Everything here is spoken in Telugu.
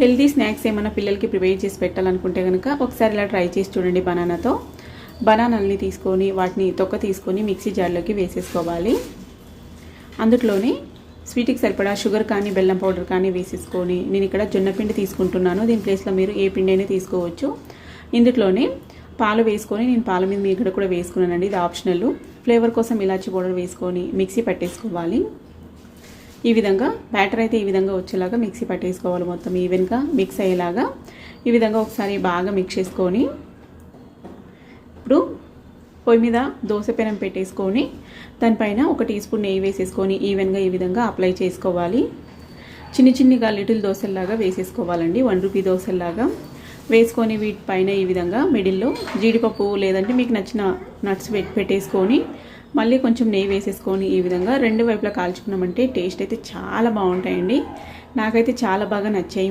హెల్దీ స్నాక్స్ ఏమైనా పిల్లలకి ప్రిపేర్ చేసి పెట్టాలనుకుంటే కనుక ఒకసారి ఇలా ట్రై చేసి చూడండి. బనానాల్ని తీసుకొని వాటిని తొక్క తీసుకొని మిక్సీ జార్లోకి వేసేసుకోవాలి. అందులోనే స్వీట్కి సరిపడా షుగర్ కానీ బెల్లం పౌడర్ కానీ వేసేసుకొని, నేను ఇక్కడ జొన్న పిండి తీసుకుంటున్నాను. దీని ప్లేస్లో మీరు ఏ పిండి అయినా తీసుకోవచ్చు. ఇందులోనే పాలు వేసుకొని, నేను పాల మీద మీగడ కూడా వేసుకున్నానండి, ఇది ఆప్షనల్. ఫ్లేవర్ కోసం ఇలాచి పౌడర్ వేసుకొని మిక్సీ పట్టేసుకోవాలి. ఈ విధంగా బ్యాటర్ అయితే ఈ విధంగా వచ్చేలాగా మిక్సీ పట్టేసుకోవాలి. మొత్తం ఈవెన్గా మిక్స్ అయ్యేలాగా ఈ విధంగా ఒకసారి బాగా మిక్స్ చేసుకొని, ఇప్పుడు పొయ్యి మీద దోశ పెనం పెట్టేసుకొని దానిపైన 1 టీ స్పూన్ నెయ్యి వేసేసుకొని ఈవెన్గా ఈ విధంగా అప్లై చేసుకోవాలి. చిన్నగా లిటిల్ దోశల్లాగా వేసేసుకోవాలండి, 1 రూపీ దోశల్లాగా వేసుకొని వీటిపైన ఈ విధంగా మిడిల్లో జీడిపప్పు లేదంటే మీకు నచ్చిన నట్స్ పెట్టేసుకొని మళ్ళీ కొంచెం నెయ్యి వేసేసుకొని ఈ విధంగా 2 వైపులా కాల్చుకున్నామంటే టేస్ట్ అయితే చాలా బాగుంటాయండి. నాకైతే చాలా బాగా నచ్చాయి.